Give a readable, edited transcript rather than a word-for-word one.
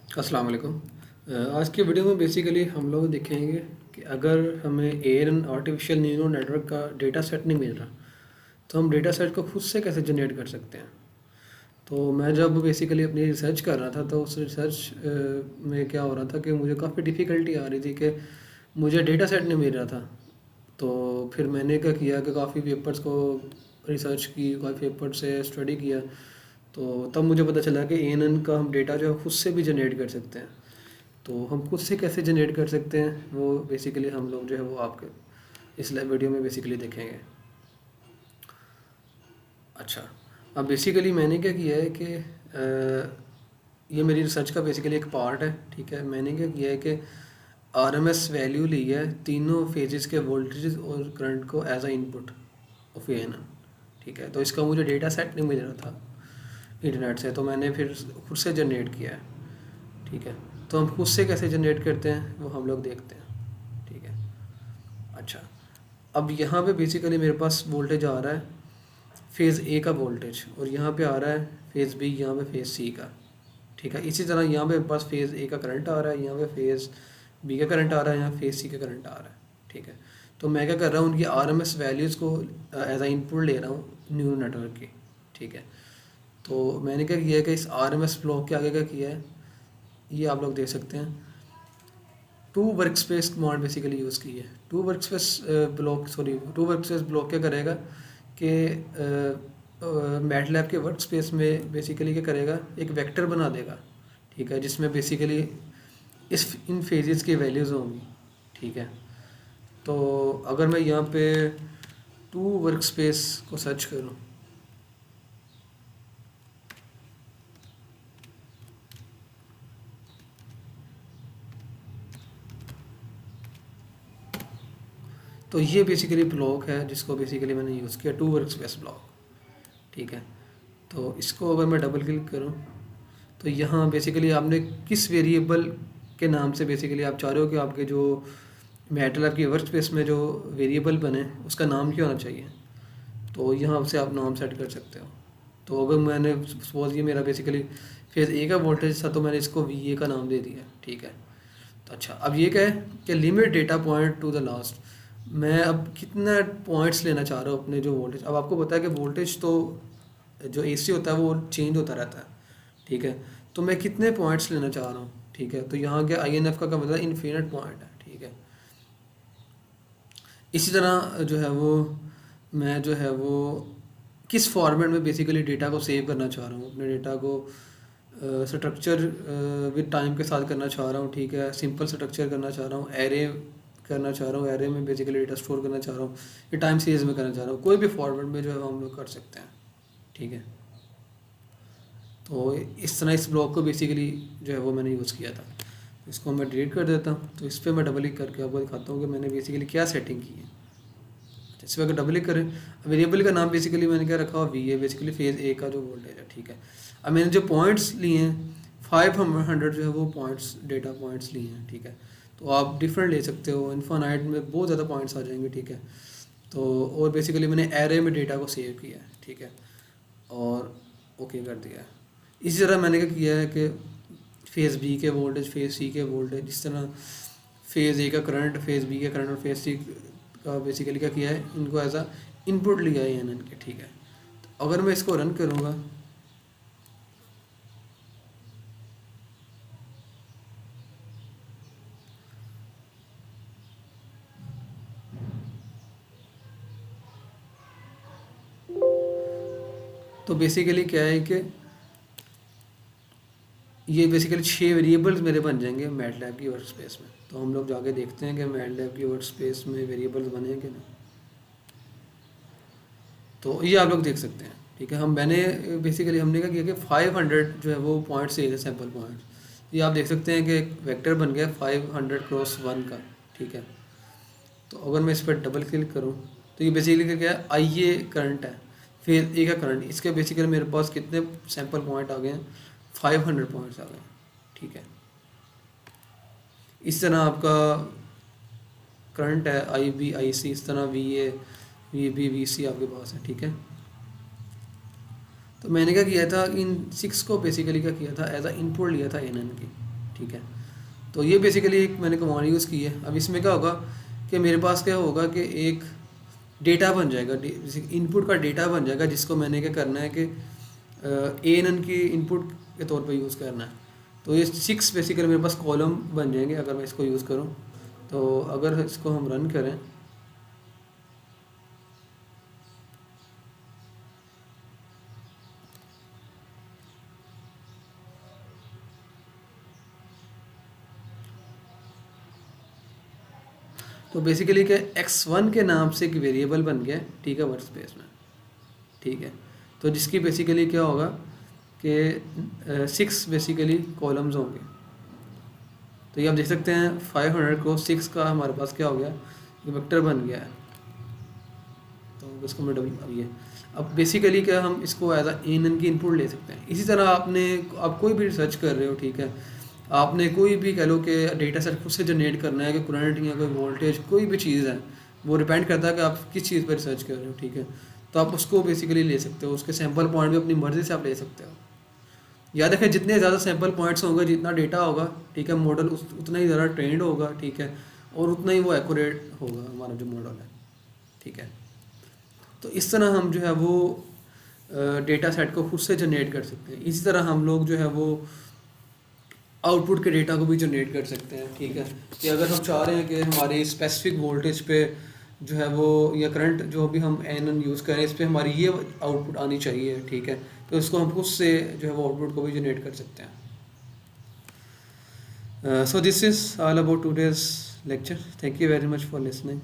अस्सलाम वालेकुम। आज की वीडियो में बेसिकली हम लोग देखेंगे कि अगर हमें एआई आर्टिफिशियल न्यूरल नेटवर्क का डेटा सेट नहीं मिल रहा तो हम डेटा सेट को खुद से कैसे जनरेट कर सकते हैं। तो मैं जब बेसिकली अपनी रिसर्च कर रहा था तो उस रिसर्च में क्या हो रहा था कि मुझे काफ़ी डिफ़िकल्टी आ रही थी कि मुझे डेटा सेट नहीं मिल रहा था। तो फिर मैंने क्या किया कि काफ़ी पेपर्स को रिसर्च की, काफ़ी पेपर से स्टडी किया। तो तब मुझे पता चला कि एएनएन का हम डेटा जो है खुद से भी जनरेट कर सकते हैं। तो हम खुद से कैसे जनरेट कर सकते हैं वो बेसिकली हम लोग जो है वो आपके इस वीडियो में बेसिकली देखेंगे। अच्छा, अब बेसिकली मैंने क्या किया है कि ये मेरी रिसर्च का बेसिकली एक पार्ट है। ठीक है, मैंने क्या किया है कि आरएमएस वैल्यू ली है तीनों फेजेस के वोल्टेज और करंट को as a input of ANN. ठीक है, तो इसका मुझे डेटा सेट नहीं मिल रहा था इंटरनेट से, तो मैंने फिर खुद से जनरेट किया है। ठीक है, तो हम खुद से कैसे जनरेट करते हैं वो हम लोग देखते हैं। ठीक है, अच्छा, अब यहाँ पे बेसिकली मेरे पास वोल्टेज आ रहा है फेज़ ए का वोल्टेज, और यहाँ पे आ रहा है फेज़ बी, यहाँ पे फेज़ सी का। ठीक है, इसी तरह यहाँ पे मेरे पास फेज़ ए का करंट आ रहा है, यहाँ पे फेज़ बी का करंट आ रहा है, यहाँ फेज़ सी का करंट आ रहा है। ठीक है, तो मैं क्या कर रहा हूँ, उनकी आरएमएस वैल्यूज़ को एज आ इनपुट ले रहा हूँ न्यूरल नेटवर्क की। ठीक है, तो मैंने क्या किया है कि इस आरएमएस ब्लॉक के आगे क्या किया है, ये आप लोग देख सकते हैं, to workspace command basically use की है। टू वर्क स्पेस ब्लॉक क्या करेगा कि मैटलैब के वर्क स्पेस में बेसिकली क्या करेगा, एक वेक्टर बना देगा। ठीक है, जिसमें बेसिकली इन फेजेस की वैल्यूज़ होंगी। ठीक है, तो अगर मैं यहाँ पे टू वर्क स्पेस को सर्च करूँ तो ये बेसिकली ब्लॉक है जिसको बेसिकली मैंने यूज़ किया, टू वर्क स्पेस ब्लॉक। ठीक है, तो इसको अगर मैं डबल क्लिक करूँ तो यहाँ बेसिकली आपने किस वेरिएबल के नाम से बेसिकली आप चाह रहे हो कि आपके जो मैटलैब की वर्क स्पेस में जो वेरिएबल बने उसका नाम क्या होना चाहिए, तो यहाँ से आप नाम सेट कर सकते हो। तो अगर मैंने सपोज ये मेरा बेसिकली फेज़ ए का वोल्टेज था तो मैंने इसको वी ए का नाम दे दिया। ठीक है, तो अच्छा, अब ये क्या है कि limit data point two the last, मैं अब कितना पॉइंट्स लेना चाह रहा हूँ अपने जो वोल्टेज। अब आपको पता है कि वोल्टेज तो जो एसी होता है वो चेंज होता रहता है। ठीक है, तो मैं कितने पॉइंट्स लेना चाह रहा हूँ। ठीक है, तो यहाँ के आईएनएफ का मतलब इन्फिनिट पॉइंट है। ठीक है, इसी तरह जो है वो मैं जो है वो किस फॉर्मेट में बेसिकली डेटा को सेव करना चाह रहा हूँ, अपने डेटा को स्ट्रक्चर विद टाइम के साथ करना चाह रहा हूँ। ठीक है, सिंपल स्ट्रक्चर करना चाह रहा हूँ, एरे करना चाह रहा हूँ, एरे में बेसिकली डेटा स्टोर करना चाह रहा हूँ, ये टाइम सीरीज में करना चाह रहा हूँ, कोई भी फॉर्मेट में जो है हम लोग कर सकते हैं। ठीक है, तो इस तरह इस ब्लॉक को बेसिकली जो है वो मैंने यूज़ किया था। इसको मैं डिलीट कर देता हूँ, तो इस पर मैं डबल क्लिक करके आपको दिखाता हूँ कि मैंने बेसिकली क्या सेटिंग की है। इस पर अगर डबल क्लिक करें, वेरिएबल का नाम बेसिकली मैंने क्या रखा हुआ, वी है, बेसिकली फेज़ ए का जो वोल्टेज है। ठीक है, अब मैंने जो पॉइंट्स लिए हैं 500 जो है वो पॉइंट्स, डेटा पॉइंट्स लिए हैं। ठीक है, तो आप डिफरेंट ले सकते हो, इन्फानाइट में बहुत ज़्यादा पॉइंट्स आ जाएंगे। ठीक है, तो और बेसिकली मैंने एरे में डेटा को सेव किया है। ठीक है, और ओके कर दिया है। इसी तरह मैंने क्या किया है कि फेज़ बी के वोल्टेज, फेज़ सी के वोल्टेज, जिस तरह फेज़ ए का करंट, फेज़ बी का करंट और फेज़ सी का बेसिकली क्या किया है, इनको एज अ इनपुट लिया है एन के। ठीक है, तो अगर मैं इसको रन करूँगा तो बेसिकली क्या है कि ये बेसिकली 6 वेरिएबल्स मेरे बन जाएंगे मैटलैब की वर्क स्पेस में। तो हम लोग जाके देखते हैं कि मैटलैब की वर्क स्पेस में वेरिएबल्स बने हैं कि नहीं। तो ये आप लोग देख सकते हैं। ठीक है, हम मैंने बेसिकली हमने क्या किया कि 500 जो है वो पॉइंट्स लिए थे, सैम्पल पॉइंट्स। ये आप देख सकते हैं कि एक वेक्टर बन गया 500 क्रॉस 1 का। ठीक है, तो अगर मैं इस पर डबल क्लिक करूँ तो ये बेसिकली क्या है, आई ए करंट है, फिर ए का करंट, इसके बेसिकली मेरे पास कितने सैम्पल पॉइंट आ गए हैं, 500 पॉइंट्स आ गए हैं। ठीक है, इस तरह आपका करंट है आई बी आई सी, इस तरह V A V B V C आपके पास है। ठीक है, तो मैंने क्या किया था, इन 6 को बेसिकली क्या किया था, एज अ इनपुट लिया था एन एन की। ठीक है। तो ये बेसिकली एक मैंने कमांड यूज़ की है। अब इसमें क्या होगा कि मेरे पास क्या होगा कि एक डेटा बन जाएगा, इनपुट का डेटा बन जाएगा, जिसको मैंने क्या करना है कि ए एन एन की इनपुट के तौर पे यूज़ करना है। तो ये 6 बेसिकली मेरे पास कॉलम बन जाएंगे अगर मैं इसको यूज़ करूँ। तो अगर इसको हम रन करें, तो बेसिकली क्या x1 के नाम से एक वेरिएबल बन गया, ठीक है, वर्क स्पेस में। ठीक है। तो जिसकी बेसिकली क्या होगा कि 6 बेसिकली कॉलम्स होंगे। तो ये आप देख सकते हैं 500 को 6 का हमारे पास क्या हो गया, ये वेक्टर बन गया है। तो इसको मैं डबल, अब ये अब बेसिकली क्या हम इसको एज अ एन की इनपुट ले सकते हैं। इसी तरह आप कोई भी रिसर्च कर रहे हो, ठीक है, आपने कोई भी कह लो कि डेटा सेट खुद से जनरेट करना है कि करंट या कोई वोल्टेज कोई भी चीज़ है, वो डिपेंड करता है कि आप किस चीज़ पर रिसर्च कर रहे हो। ठीक है। तो आप उसको बेसिकली ले सकते हो, उसके सैम्पल पॉइंट भी अपनी मर्ज़ी से आप ले सकते हो। याद रखें जितने ज़्यादा सैम्पल पॉइंट्स होंगे, जितना डेटा होगा, ठीक है, मॉडल उतना ही ज़्यादा ट्रेंड होगा, ठीक है, और उतना ही वो एक्यूरेट होगा हमारा जो मॉडल है। ठीक है। तो इस तरह हम जो है वो डेटा सेट को खुद से जनरेट कर सकते हैं। इसी तरह हम लोग जो है वो आउटपुट के डेटा को भी जनरेट कर सकते हैं। ठीक है, कि अगर हम चाह रहे हैं कि हमारी स्पेसिफिक वोल्टेज पे जो है वो या करंट जो भी हम एन यूज़ करें, इस पर हमारी ये आउटपुट आनी चाहिए। ठीक है। तो इसको हम खुद से जो है वो आउटपुट को भी जनरेट कर सकते हैं। So this is all about today's lecture. Thank you very much for listening.